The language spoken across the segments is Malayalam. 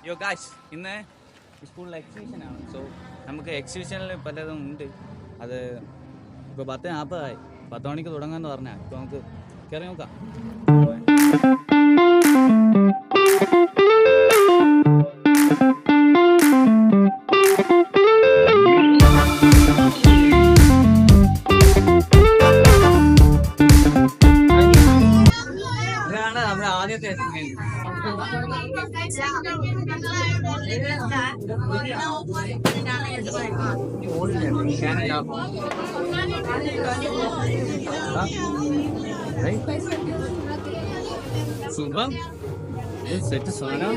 യോ ഗായ്സ്, ഇന്ന് സ്കൂളിൽ എക്സിബിഷനാണ്. സോ നമുക്ക് എക്സിബിഷനിൽ പലതും ഉണ്ട്. അത് ഇപ്പോൾ 10:40 10 മണിക്ക് തുടങ്ങാമെന്ന് പറഞ്ഞാൽ ഇപ്പോൾ നമുക്ക് കയറി നോക്കാം. ഇതാണ് നമ്മുടെ ആദ്യത്തെ സുഖം സെറ്റ് സാധനം.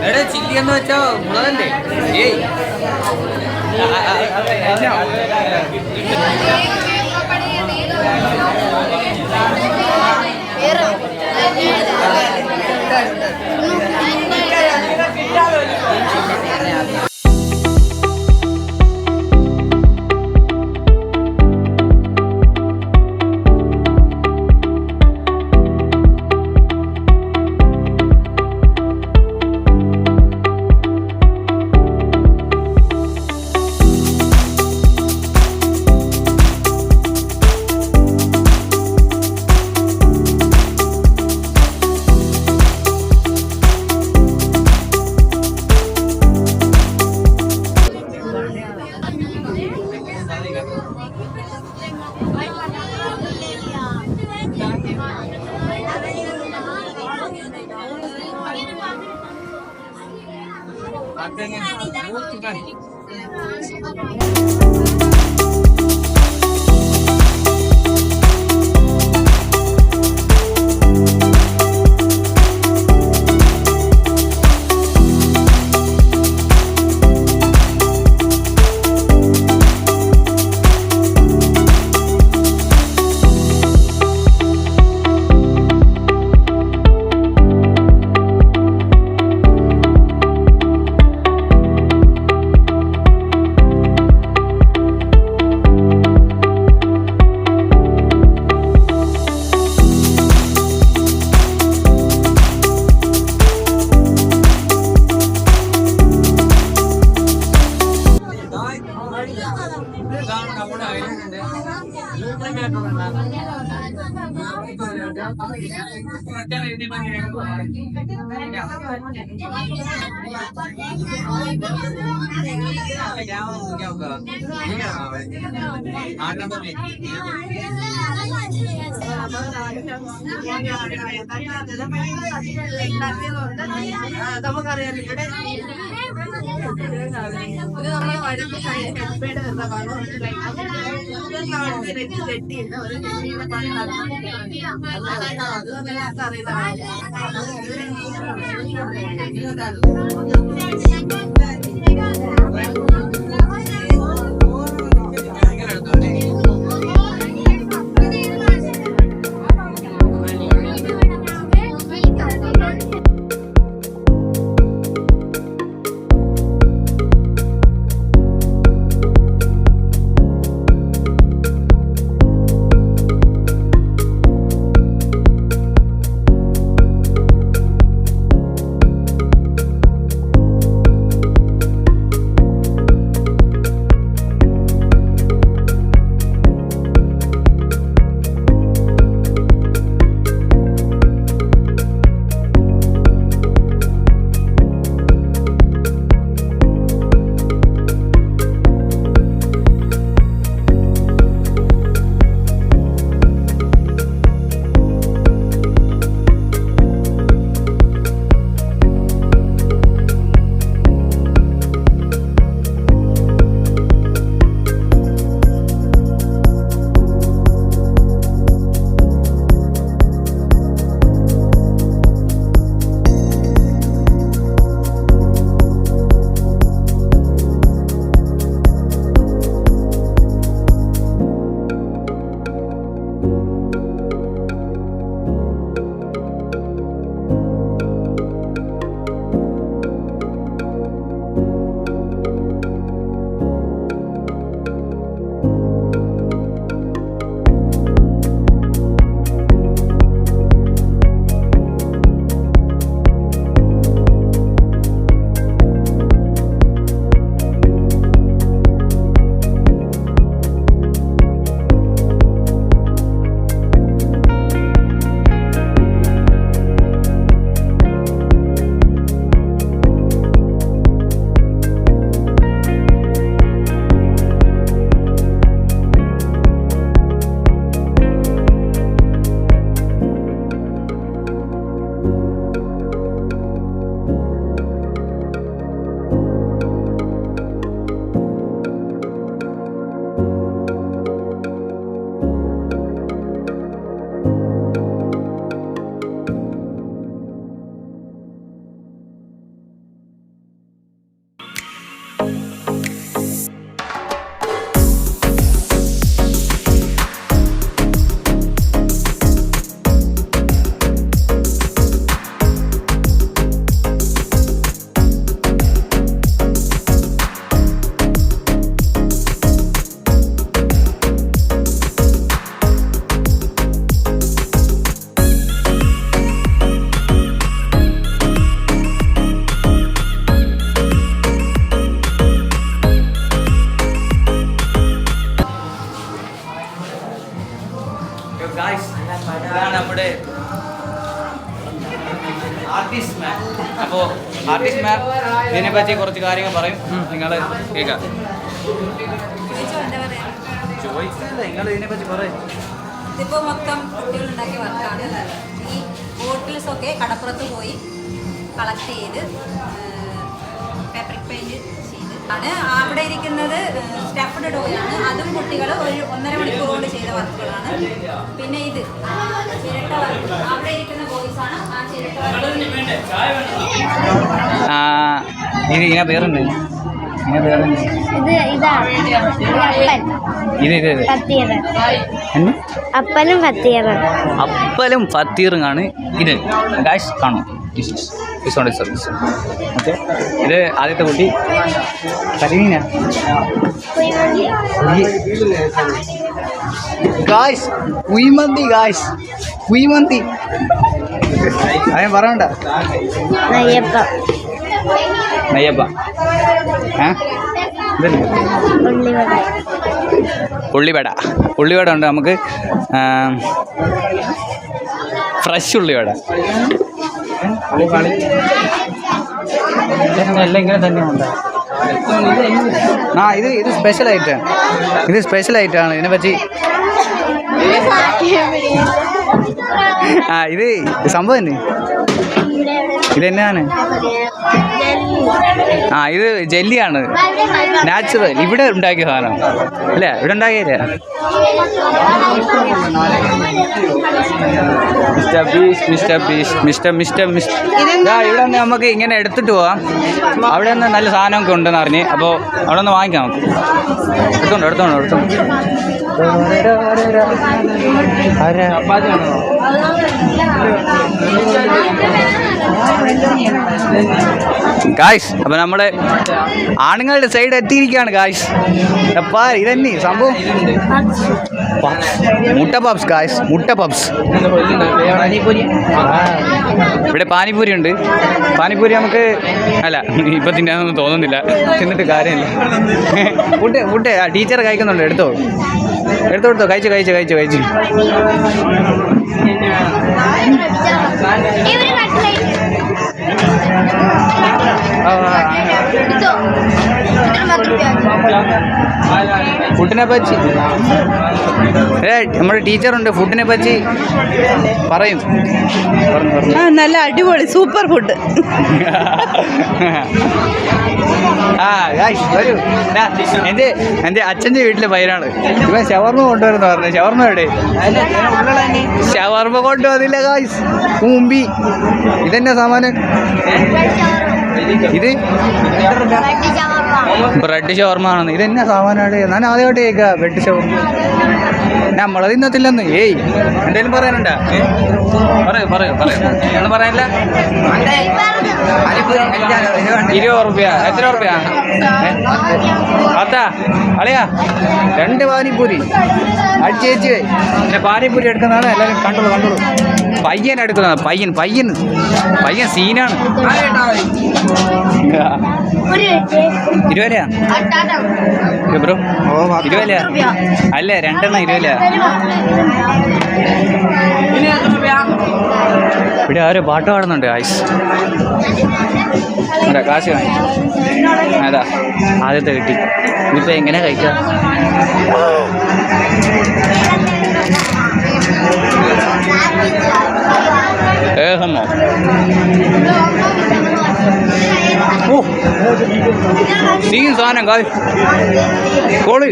എടാ ചില്ലി എന്ന് വെച്ചോ മുളകല്ലേ? ഏയ് നമുക്കറിയാം ഇവിടെ നമ്മളെ വഴക്ക് ഹെൽപ്പേഡ് കെട്ടിയിട്ട് ഒരു പണി ഇതിനെപ്പറ്റി കുറച്ച് കാര്യങ്ങൾ പറയും, നിങ്ങൾ കേൾക്കാം. ചോദിച്ചല്ല, നിങ്ങൾ ഇതിനെപ്പറ്റി പറയും. ഇതിപ്പോൾ മൊത്തം കുട്ടികളുണ്ടാക്കിയ വർക്കാണ്. ഈ ബോട്ടിൽസൊക്കെ കടപ്പുറത്ത് പോയി കളക്ട് ചെയ്ത് ഫാബ്രിക് പെയിൻറ് ചെയ്ത് ആണ്. അവിടെ ഇരിക്കുന്നത് സ്റ്റഫ്ഡ് ഡോയാണ്. അതും കുട്ടികൾ ഒരു 1.5 മണിക്കൂർ കൊണ്ട് ചെയ്ത വർക്കുകളാണ്. പിന്നെ ഇത് ചിരട്ട വർക്ക്, അവിടെ ഇരിക്കുന്ന ബോയ്സാണ് ആ ചിരട്ട വർക്ക്. ഇത് ഇങ്ങനെ പേരുണ്ട്, ഇങ്ങനെ പേരുണ്ട്. അപ്പനും പത്തീറും. അപ്പലും ഫത്തീറും ആണ് ഇത്. ഗായ്സ് കാണും, സർവീസ്. ഓക്കെ, ഇത് ആദ്യത്തെ കുട്ടി കരിമീന. Guys kuzhimanthi, guys kuzhimanthi. അതെ പറയണ്ട. നെയ്യപ്പ ഉള്ളിവട ഉണ്ട് നമുക്ക്. ഫ്രഷ് ഉള്ളിവട എല്ലാം ഇങ്ങനെ തന്നെ ഉണ്ട്. ഇത് സ്പെഷ്യൽ ഐറ്റമാണ്. ഇത് സ്പെഷ്യൽ ഐറ്റമാണ്. ഇതിനെപ്പറ്റി ഇത് സംഭവം തന്നെ. ഇതെന്നാണ്? ഇത് ജെല്ലിയാണ്, നാച്ചുറൽ. ഇവിടെ ഉണ്ടാക്കിയ സാധനം അല്ലേ? ഇവിടെ ഉണ്ടാക്കിയില്ലേ? ഇവിടെ നിന്ന് നമുക്ക് ഇങ്ങനെ എടുത്തിട്ട് പോവാം. അവിടെ നിന്ന് നല്ല സാധനമൊക്കെ ഉണ്ടെന്ന് അറിഞ്ഞ്. അപ്പോൾ അവിടെ നിന്ന് വാങ്ങിക്കാം നമുക്ക്. എടുത്തോണ്ട് ഗായ്സ്. അപ്പോൾ നമ്മുടെ ആണുങ്ങളുടെ സൈഡ് എത്തിയിരിക്കുകയാണ് ഗായ്സ്. ഇതന്നെ സംഭവം മുട്ട പപ്സ് ഗായ്സ്, മുട്ട പപ്സ്. ഇവിടെ പാനിപൂരി ഉണ്ട്. പാനിപൂരി നമുക്ക് അല്ല ഇപ്പം തിന്നാനൊന്നും തോന്നുന്നില്ല, തിന്നിട്ട് കാര്യമില്ല. ഫുഡ് ടീച്ചർ കഴിക്കുന്നുണ്ട്, എടുത്തോ കഴിച്ചു. ഫുഡിനെ പറ്റി നമ്മുടെ ടീച്ചറുണ്ട്, ഫുഡിനെ പറ്റി പറയും. നല്ല അടിപൊളി സൂപ്പർ ഫുഡ്. വരൂ. എൻ്റെ അച്ഛൻ്റെ വീട്ടിലെ പയ്യനാണ് ഇവൻ. ഷവർമ്മ കൊണ്ടുവരുന്ന പറഞ്ഞു. ഷവർമ്മ എവിടെ? ഷവർമ്മ കൊണ്ടുവന്നില്ല ഗായ്സ്. മുമ്പി ഇതെന്നാ സാമാനം? ഇത് ബ്രെഡ് ഷവർമ്മ ആണെന്ന്. ഇതെന്നാ സാമാനാണ്? ഞാൻ ആദ്യമായിട്ട് കേൾക്കുക ബ്രെഡ് ഷവർമ്മ. നമ്മളെ തിന്നത്തില്ലെന്ന്. എന്തേലും പറയാനുണ്ടാ? പറയൂ. ഒന്നും പറയാനില്ല. 20 റുപ്യ. എത്ര റുപ്യ? പത്താ അളിയാ? 2 പാനിപ്പൂരി അടിച്ചേച്ചി. പിന്നെ പാനിപ്പൂരി എടുക്കുന്നതാണ് എല്ലാവരും. കണ്ടോളൂ. പയ്യൻ എടുക്കുന്നതാണ്. പയ്യൻ സീനാണ്. 20 രൂപയാ ബ്രോ? 20 രൂപയാ? അല്ലേ 2 എണ്ണം 20 രൂപയാ. ഇവിടെ ആരോ പാട്ട് പാടുന്നുണ്ട് ആയിസ്. അതെ, കാശ് വാങ്ങി. അതാ ആദ്യത്തെ കിട്ടി. ഇതിപ്പോൾ എങ്ങനെ കഴിക്കാം? സീൻ സാധനം കായ് കോളി.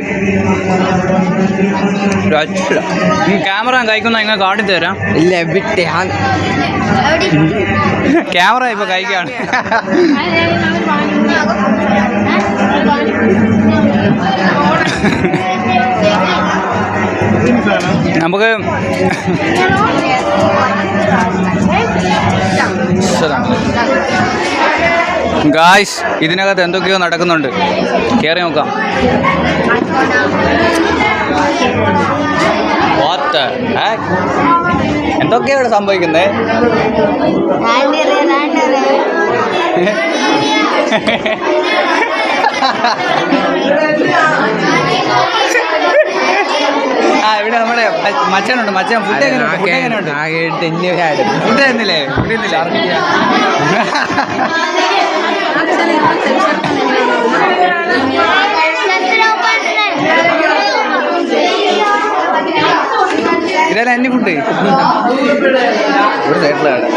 ക്യാമറ കഴിക്കുന്ന ഇങ്ങനെ കാണിച്ചു തരാം. ഇല്ല വിട്ടേ. ക്യാമറ ഇപ്പൊ കഴിക്കാണ്. നമുക്ക് ഗായ്സ് ഇതിനകത്ത് എന്തൊക്കെയോ നടക്കുന്നുണ്ട്. കയറി നോക്കാം. എന്തൊക്കെയാ ഇവിടെ സംഭവിക്കുന്നത്? ഇവിടെ നമ്മുടെ മച്ചനുണ്ട്. മച്ചൻ ഫുഡ് എങ്ങനെയുണ്ട്? ഫുഡ് തന്നില്ലേ? ഇതല്ല എന്നെ ഫുഡ് ഒരു സൈഡിലാണ്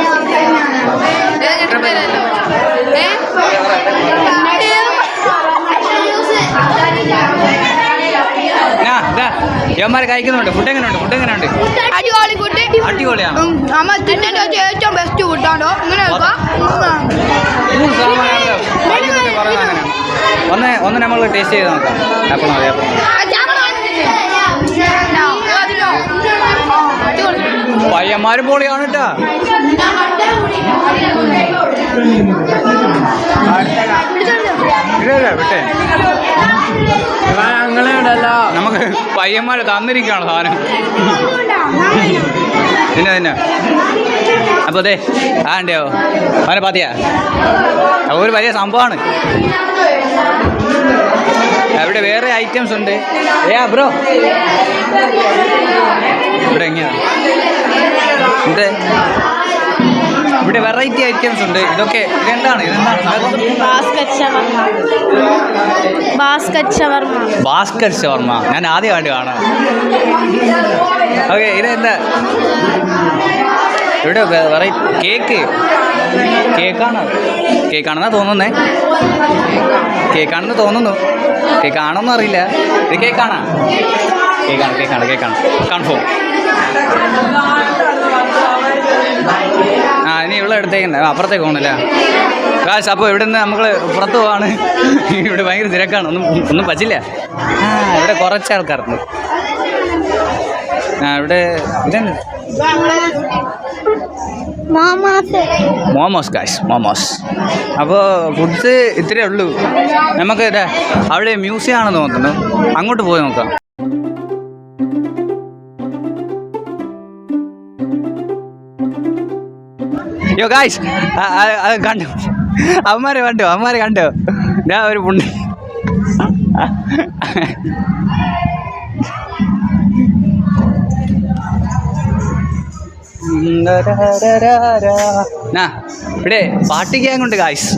യവന്മാരെ കഴിക്കുന്നുണ്ട്. ഫുഡ് എങ്ങനെയുണ്ട്? അടിപൊളിയാണ്. ഏറ്റവും ബെസ്റ്റ് ഫുഡാണോ ഇങ്ങനെ ഒന്ന് നമ്മൾ ടേസ്റ്റ് ചെയ്ത് നോക്കാം. ആപ്പിൾ മതി. പയ്യന്മാരും പൊളിയാണ് കേട്ടാ. വിട്ടേ നമുക്ക് പയ്യന്മാരെ തന്നിരിക്കുകയാണ് സാധനം. തന്നെ അപ്പോൾ അതെ ഉണ്ടോ അവനെ പാത്തിയാ അപ്പോൾ ഒരു വലിയ സംഭവമാണ്. അവിടെ വേറെ ഐറ്റംസ് ഉണ്ട്. ബ്രോ ഇവിടെ എങ്ങനെയാണ് ഇവിടെ വെറൈറ്റി ഐറ്റംസ് ഉണ്ട്. ഇതെന്താണ് ബാസ്കറ്റ് ഷവർമ. ഞാൻ ആദ്യമായിട്ട് കാണാം. ഓക്കെ, ഇതെന്താ ഇവിടെ വെറൈറ്റി കേക്കാണെന്നാ തോന്നുന്നേ. കേക്കാണെന്ന് തോന്നുന്നു. കേക്കാണോന്ന് അറിയില്ല. ഇത് കേക്കാണ് കൺഫേം. ഇനി ഇവിടെ എടുത്തേക്കണ്ട, അപ്പുറത്തേക്ക് പോകണല്ലേ കാശ്. അപ്പോൾ ഇവിടെ നിന്ന് നമ്മൾ പുറത്ത് പോവാണ്. ഇവിടെ ഭയങ്കര തിരക്കാണ്. ഒന്നും പറ്റില്ല. ഇവിടെ കുറച്ച് ആൾക്കാരുണ്ട്. ഇവിടെ ഇതാണ് മോമോസ് കാശ്, മോമോസ്. അപ്പോൾ ഫുഡ്സ് ഇത്രയേ ഉള്ളൂ. നമുക്ക് അവിടെ മ്യൂസിയം ആണെന്ന് തോന്നുന്നു. അങ്ങോട്ട് പോയി നോക്കാം. യോ ഗായ്സ്, കണ്ടു അവന്മാരെ കണ്ടോ? ഞാൻ ഒരു പുണ്യ ഇവിടെ പാട്ട് ഗ്യാങ്ങുണ്ട് ഗായ്സ്.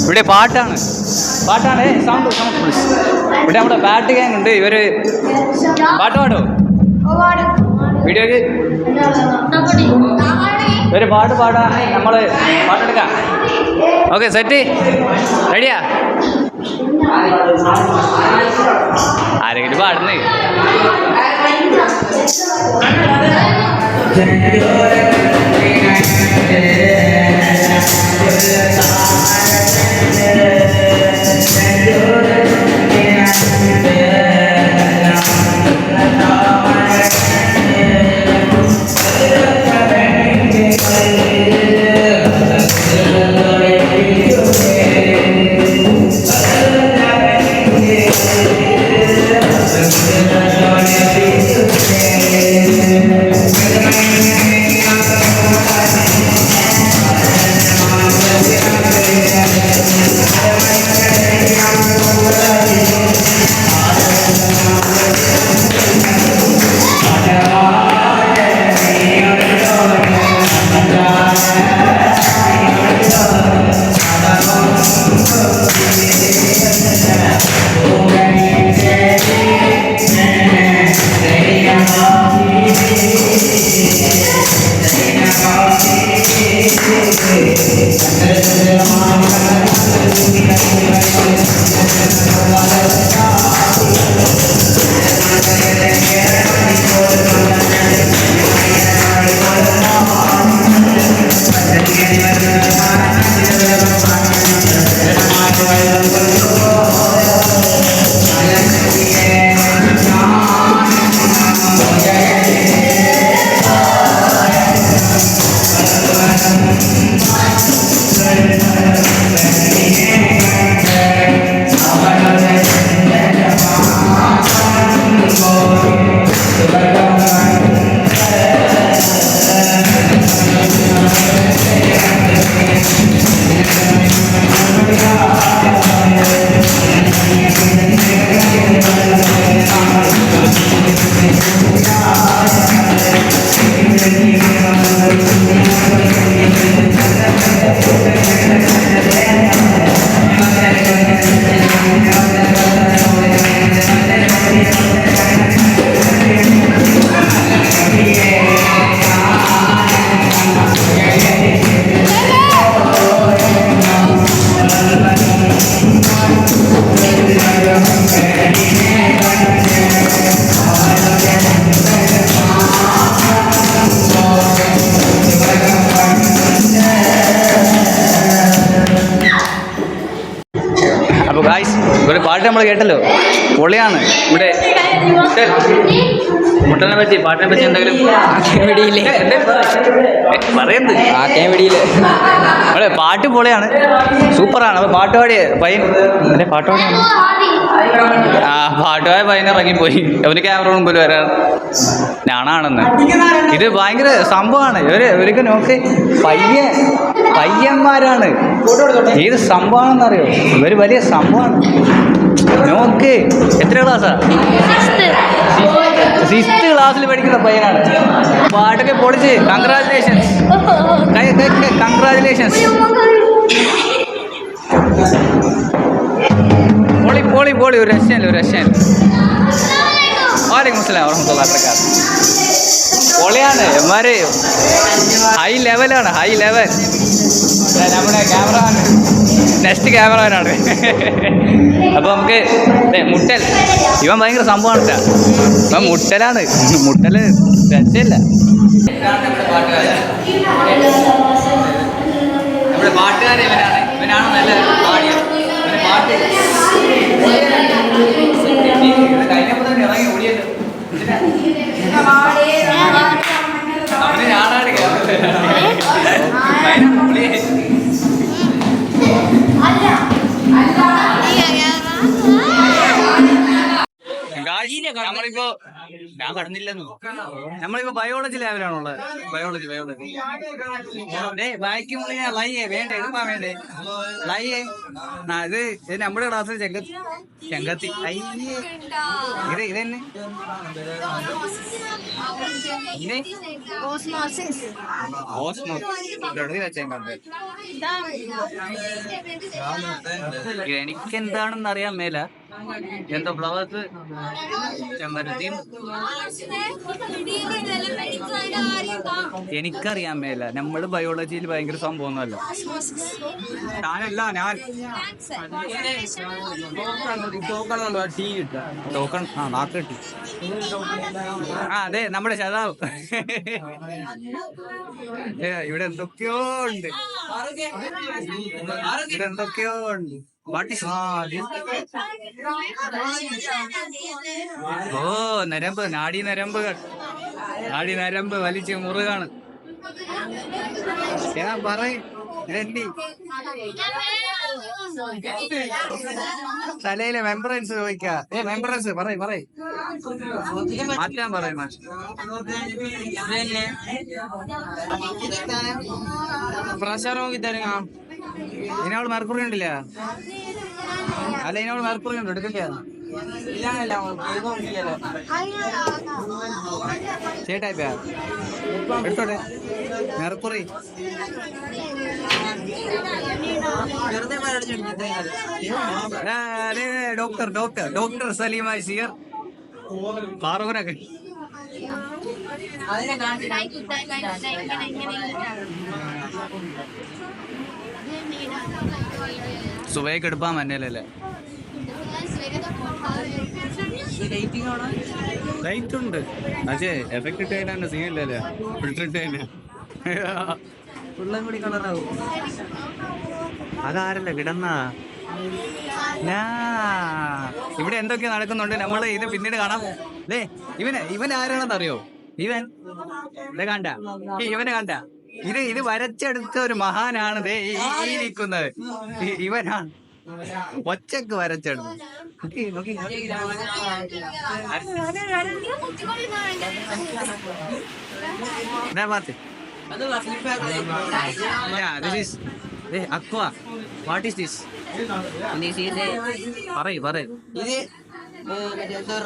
ഇവിടെ പാട്ടാണ്. സൗണ്ട് ഇവിടെ നമ്മുടെ പാട്ട് ഗ്യാങ് ഉണ്ട്. ഇവര് പാട്ട് പാടോ? വീഡിയോക്ക് ഒരു പാട്ട് പാടാൻ നമ്മൾ പാട്ടെടുക്കാം. ഓക്കെ, സെറ്റ്, റെഡിയാ? ആരെങ്കിലും പാടുന്നേ? അപ്പോൾ ഗായ്സ് ഒരു പാട്ട് നമ്മൾ കേട്ടല്ലോ, പൊളിയാണ്. ഇവിടെ മുട്ടനെ പറ്റി പാട്ടിനെ പറ്റി എന്തെങ്കിലും പറയുന്നത് അവിടെ പാട്ട് പൊളിയാണ്, സൂപ്പറാണ്. അപ്പോൾ പാട്ടുപാടിയ പയ്യൻ പാട്ടുപാടിയാണ് പാട്ടുപായ പയ്യൻ ഇറങ്ങിപ്പോയി. അവന് ക്യാമറ മുമ്പിൽ വരാൻ ഞാനാണെന്ന്. ഇത് ഭയങ്കര സംഭവമാണ്. ഇവരൊക്കെ നോക്ക് പയ്യന്മാരാണ്. ഏത് സംഭവമാണെന്നറിയോ, ഇവർ വലിയ സംഭവമാണ്. നോക്ക് എത്ര ക്ലാസ്സാ? 6th ക്ലാസ്സിൽ പഠിക്കുന്ന പയ്യനാണ്. പാട്ടൊക്കെ പൊളിച്ച് കൺഗ്രാജുലേഷൻസ്. പൊളി ഒരു രക്ഷയില്ല. വാലേക്കും അസ്സലാം വറഹ്മത്തുള്ളാഹി വബറകാതുഹു. പൊളിയാണ് എമാര്, ഹൈ ലെവലാണ്. നമ്മുടെ ക്യാമറമാൻ നെക്സ്റ്റ് ക്യാമറമാനാണ്. അപ്പോൾ നമുക്ക് മുട്ടൽ, ഇവൻ ഭയങ്കര സംഭവമാണ് കേട്ടോ. ഇവൻ മുട്ടലാണ്, മുട്ടല് രക്ഷയില്ല. നമ്മുടെ പാട്ടുകാരൻ ഇവനാണ് നല്ല പാടിയത്. പാട്ട് കഴിഞ്ഞപ്പോൾ തന്നെ ഇറങ്ങി ഓടിയല്ലോ. അവന് ഞാനാണ് നമ്മളിപ്പോ ഞാൻ കടന്നില്ലെന്ന്. നമ്മളിപ്പോ ബയോളജി ലാബിലാണുള്ളത്. ബയോളജി വായിക്കുമ്പോൾ ലൈയേ വേണ്ടേ, എഴുപ്പാൻ വേണ്ടേ ലൈയേ. ഇത് നമ്മുടെ ക്ലാസ്സിൽ ചെങ്കത്തി അയ്യേ ഇതെന്നെ എനിക്കെന്താണെന്ന് അറിയാൻ മേല. എന്തോ ഫ്ലവേഴ്സ് ചെമ്പരത്തിയും എനിക്കറിയാൻ മേല. നമ്മള് ബയോളജിയിൽ ഭയങ്കര സംഭവമൊന്നുമല്ല. ടോക്കൺ നാക്ക് കിട്ടി. അതെ നമ്മുടെ ശതാവ്. ഇവിടെ എന്തൊക്കെയോ ഉണ്ട്. ഓ നരമ്പ്, നാഡി നരമ്പ് വലിച്ച് മുറുകാണ്. ഞാൻ പറയും തലയിലെ മെമ്പറൻസ് ചോദിക്കാ. മെമ്പറൻസ് പറയും മാറ്റാൻ പറയും. പ്രഷർ നോക്കി തരുക. ഇതിനവള് മെർക്കുറി ഉണ്ടില്ല. അല്ല ഇതിനവള് മെർക്കുറി ഉണ്ട്, എടുക്കില്ല. ചേട്ടായിപ്പാ എടുത്തോട്ടെ മെർക്കുറി. ഡോക്ടർ സലീമ സിയർ പാറൂനൊക്കെ സുബൈക്ക് എടുപ്പാൻ മന്നല്ലേ. ലൈറ്റ് ഉണ്ട് പക്ഷേ എഫക്ട് ഇട്ട് കഴിഞ്ഞാൽ സീനില്ലല്ലേ. ഫിൽറ്റർ ഇട്ട് കഴിഞ്ഞാൽ ഫുള്ളും കൂടി കളറാവും. അതാരല്ല കിടന്നാ. ഇവിടെ എന്തൊക്കെയോ നടക്കുന്നുണ്ട്. നമ്മള് ഇത് പിന്നീട് കാണാം. ഇവൻ ആരാണെന്ന് അറിയോ? ഇവൻ ഇവനെ കണ്ട ഇത് വരച്ചെടുത്ത ഒരു മഹാനാണ് ഈ നിൽക്കുന്നത്. ഇവനാണ് ഒച്ചക്ക് വരച്ചെടുത്തു. Aqua. What is this? This is a പറയ്. ഇത്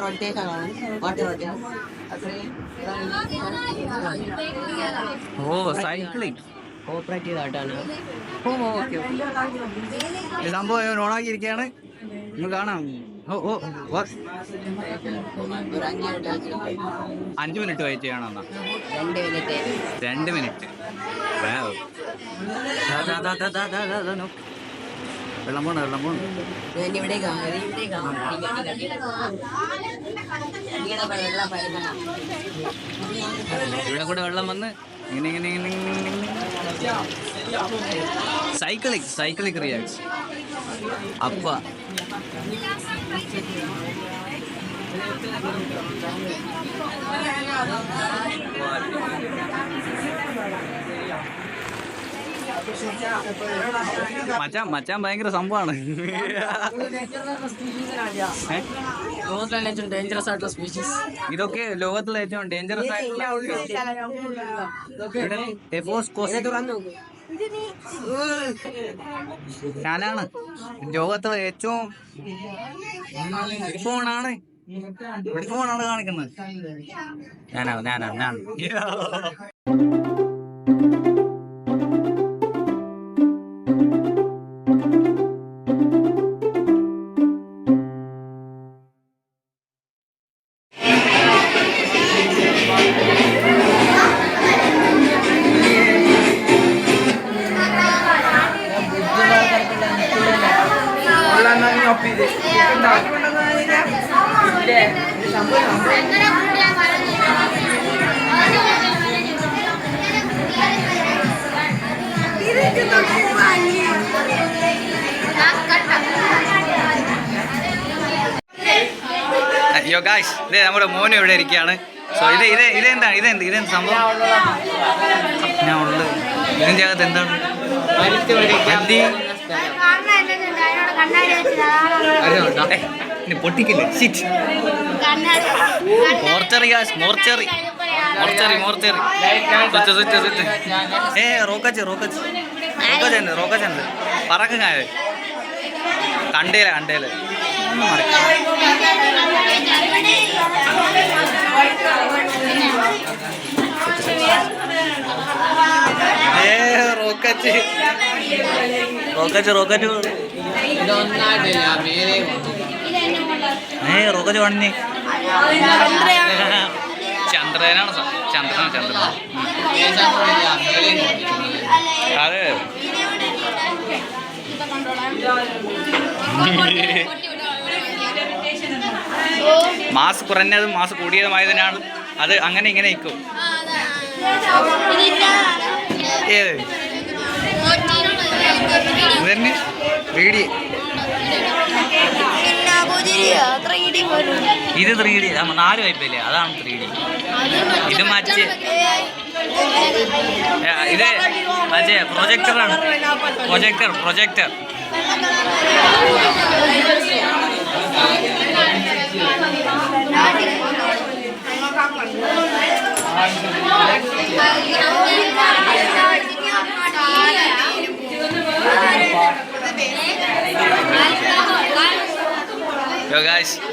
റൊട്ടേഷൻ ആണ്. Water rotation. ഓ സൈക്ലിംഗ് കോപ്പറേറ്റീവ് ആയിട്ടാണ്. ഓക്കെ സംഭവം ഓണാക്കിയിരിക്കുകയാണ്. നിങ്ങൾ കാണാം. 5 മിനിറ്റ് വെയിറ്റ് ചെയ്യണം. 2 മിനിറ്റ്. വെള്ളം പോണ ഇവിടെ കൂടെ വെള്ളം വന്ന് ഇങ്ങനെ സൈക്ലിക് റിയാക്ഷൻ. അപ്പ മച്ചാൻ ഭയങ്കര സംഭവമാണ്. ഇതൊക്കെ ലോകത്തിലെ ഏറ്റവും ഡേഞ്ചറസ് ആയിട്ടുള്ള ഞാനാണ് ലോകത്തിലെ ഏറ്റവും ഫോണാണ് കാണിക്കുന്നത്. ഞാനാണ് അയ്യോ ഗായ്സ്, ഇതേ നമ്മുടെ മോനും ഇവിടെ ഇരിക്കുകയാണ്. സോ ഇതെന്ത് സംഭവം? ഞാൻ ഉള്ളത് ഇതിൻ്റെ അകത്ത് എന്താണ്? പൊട്ടിക്കില്ലേ? മോർച്ചറി റോക്കച്ചുണ്ട് പറക്കുന്ന കണ്ടേല റോക്കറ്റ് റോക്കറ്റ് കാണുന്നേ ചന്ദ്രനാണ്. അതെ മാസ് കുറഞ്ഞതും മാസ് കൂടിയതുമായതിനാണ് അത് അങ്ങനെ ഇങ്ങനെ നിൽക്കും. ഏത് ഇതന്നെ 3D. ഇത് 3D 4 വൈപ്പില്ലേ, അതാണ് 3D. ഇത് മറ്റേ പ്രൊജക്ടറാണ്. പ്രൊജക്ടർ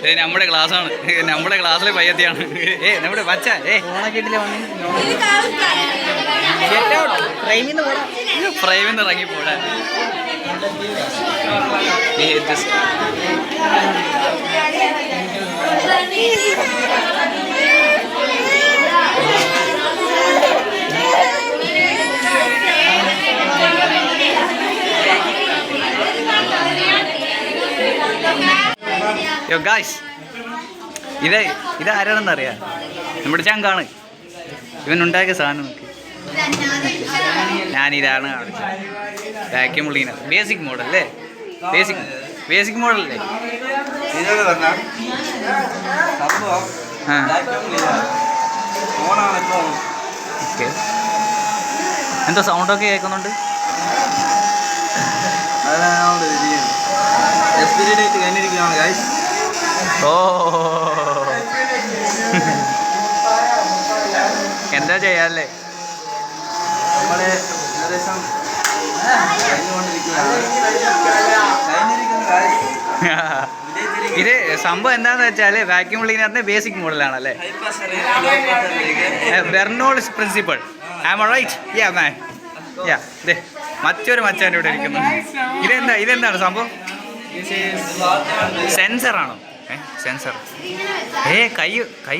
ഇത് നമ്മുടെ ക്ലാസ്സാണ്. നമ്മുടെ ക്ലാസ്സിലെ പയ്യത്തിയാണ്. നമ്മുടെ പച്ച ഫ്രെയിമിന്ന് ഇറങ്ങി പോടാ. ഗായ്സ്, ഇത് ആരാണെന്നറിയാം? നമ്മുടെ ചങ്കാണ്. ഇവനുണ്ടാക്കിയ സാധനം നോക്കി. ഞാനിതാണ് വാക്യൂം ക്ലീനർ. ബേസിക് മോഡൽ അല്ലേ? ബേസിക് മോഡൽ അല്ലേ? ഓക്കെ. എന്തോ സൗണ്ടൊക്കെ കേൾക്കുന്നുണ്ട്. ഓ എന്താ ചെയ്യാല്ലേ? നമ്മള് ഏകദേശം ഇത് സംഭവം എന്താന്ന് വെച്ചാല് വാക്യൂം ക്ലീനറിന്റെ ബേസിക് മോഡലാണല്ലേ? Bernoulli's principle. Am right? Yeah man. Yeah, മറ്റൊരു മച്ചാൻ ഇവിടെ ഇരിക്കുന്നു. ഇതെന്താണ് സംഭവം? സെൻസറാണോ? സെൻസർ. കൈ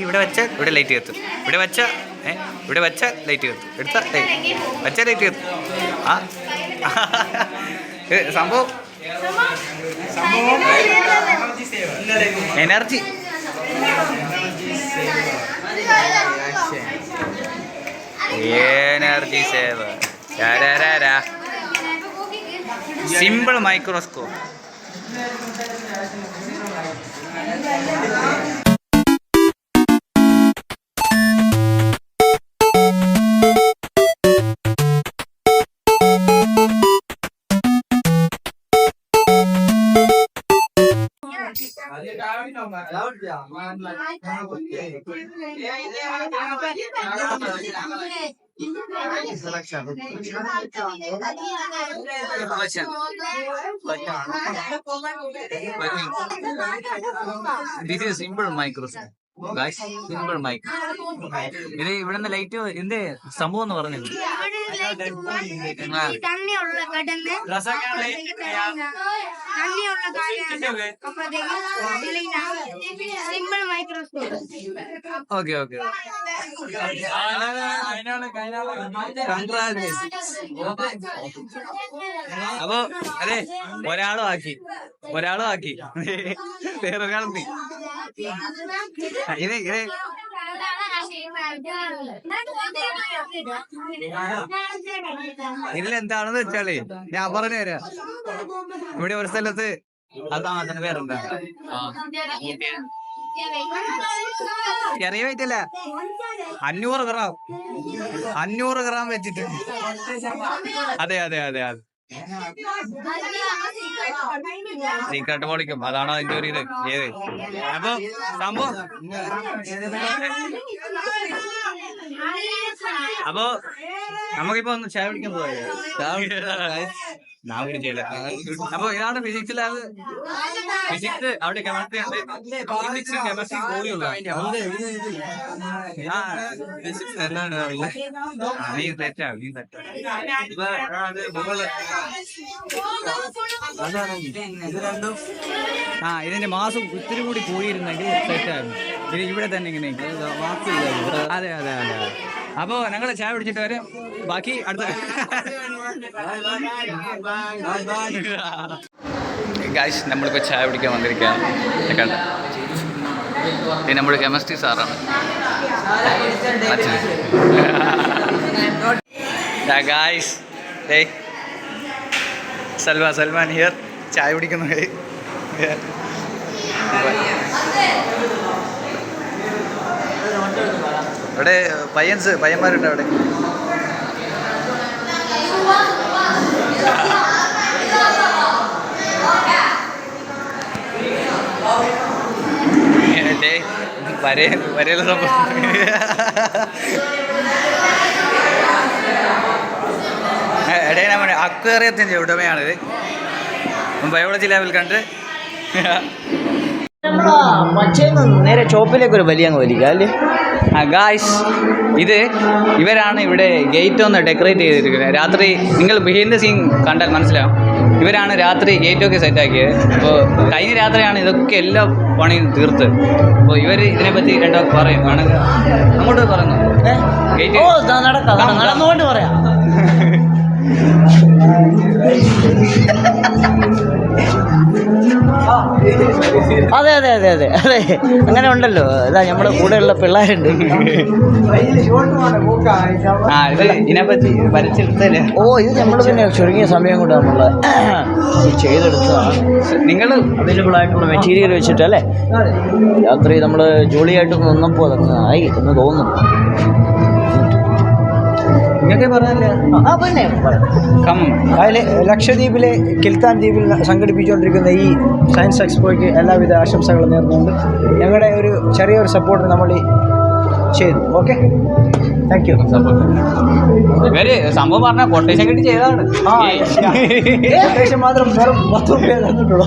ഇവിടെ വെച്ചാൽ ഇവിടെ ലൈറ്റ് കത്തും. ഇവിടെ വെച്ചാൽ ലൈറ്റ് കത്തും. വെച്ചാൽ ലൈറ്റ് കത്തും. ആ സംഭവം energy saver. Simple microscope. This is simple microscope. Guys, simple mic. ഇത് ഇവിടുന്ന് ലൈറ്റ് എന്ത് സംഭവം എന്ന് പറഞ്ഞത് തന്നെയുള്ള കടന്ന് സിമ്പിൾ മൈക്രോസ്കോപ്പ്. ഓക്കെ ഓക്കെ അപ്പൊ അതെ ഒരാളും ആക്കി വേറെ കാണുന്നി ഇത് ഇതിലെന്താണെന്ന് വെച്ചാലേ ഞാൻ പറഞ്ഞു തരാം. ഇവിടെ ഒരു സ്ഥലത്ത് അതാ അതിന് പേരുണ്ടാ ചെറിയ വെയിറ്റല്ല 500 ഗ്രാം വെച്ചിട്ട്. അതെ അതെ അതെ അതെ സീക്രട്ട് പൊളിക്കും. അതാണോ അതിന്റെ ഒരു ഇത് ഏത് അപ്പൊ സംഭവം. അപ്പൊ നമുക്കിപ്പോ ഒന്ന് ചായ പിടിക്കാൻ പോയത് ചെയ്യില്ല. അപ്പൊ ഇതാണ് ഫിസിക്സ് ലാബ്. ഫിസിക്സ് അവിടെ കെമിസ്ട്രി ഉണ്ട്. ഫിസിക്സ് കെമിസ്ട്രി കൂടിയുള്ള നീ തെറ്റാ ഇതിന്റെ മാസം ഇത്തിരി കൂടി കൂടിയിരുന്നെങ്കിൽ തെറ്റായിരുന്നു. ഇത് ഇവിടെ തന്നെ ഇങ്ങനെ അതെ അതെ അതെ. അപ്പോ ഞങ്ങള് ചായ പിടിച്ചിട്ട് വരെ ബാക്കി അടുത്ത ഗായ്സ് നമ്മളിപ്പോൾ ചായ പിടിക്കാൻ വന്നിരിക്കുകയാണ്. കണ്ട ഇത് നമ്മുടെ കെമിസ്ട്രി സാറാണ്. ഗായ്സ് സൽമാൻ ഹിയർ ചായ പിടിക്കുന്നു. ഇവിടെ പയ്യന്മാരുണ്ട് അവിടെ. വരയുള്ള സംഭവം എടേ നമ്മുടെ അക്വേറിയത്തിൻ്റെ ഉടമയാണിത്. ബയോളജി ലാബിൽ കണ്ട് നേരെ ചോപ്പിലേക്ക് ഒരു വലിയ വലിക്കുക അല്ലേ. ഗായ്സ് ഇവരാണ് ഇവിടെ ഗേറ്റ് ഒന്ന് ഡെക്കറേറ്റ് ചെയ്തിരിക്കുന്നത്. രാത്രി നിങ്ങൾ ബിഹൈൻഡ് ദ സീൻ കണ്ടാൽ മനസ്സിലാവും. ഇവരാണ് രാത്രി ഗേറ്റൊക്കെ സെറ്റാക്കിയത്. അപ്പോൾ കഴിഞ്ഞ രാത്രിയാണ് ഇതൊക്കെ എല്ലാ പണിയും തീർത്ത്. അപ്പോൾ ഇവർ ഇതിനെപ്പറ്റി രണ്ടോ പറയും. വേണമെങ്കിൽ അങ്ങോട്ട് പറയുന്നു ഗേറ്റ് നടന്നുകൊണ്ട് പറയാം. അതെ അതെ അതെ അതെ അതെ അങ്ങനെ ഉണ്ടല്ലോ. അതാ നമ്മുടെ കൂടെയുള്ള പിള്ളേരുണ്ട്. ഇതിനെപ്പറ്റി വരച്ചെടുത്തല്ലേ. ഇത് നമ്മൾ പിന്നെ ചുരുങ്ങിയ സമയം കൊണ്ട് നമ്മൾ ചെയ്തെടുത്തതാണ്. നിങ്ങൾ അവൈലബിൾ ആയിട്ടുള്ള മെറ്റീരിയൽ വെച്ചിട്ട് അല്ലേ. രാത്രി നമ്മൾ ജോളിയായിട്ട് നിന്നപ്പോൾ അതങ്ങ് ആയി എന്ന് തോന്നുന്നു. ഇങ്ങനൊക്കെ പറഞ്ഞല്ലേ. പിന്നെ അതിൽ ലക്ഷദ്വീപിലെ കിൽത്താൻ ദ്വീപിൽ സംഘടിപ്പിച്ചുകൊണ്ടിരിക്കുന്ന ഈ സയൻസ് എക്സ്പോയ്ക്ക് എല്ലാവിധ ആശംസകളും നേർന്നുകൊണ്ട് ഞങ്ങളുടെ ഒരു ചെറിയൊരു സപ്പോർട്ട് നമ്മൾ ചെയ്തു. Okay, thank you. ഇവര് സംഭവം പറഞ്ഞ കൊട്ടേഷൻ കിട്ടി ചെയ്തതാണ്. കൊട്ടേഷൻ മാത്രം വെറും 10 രൂപ തന്നിട്ടുള്ളൂ.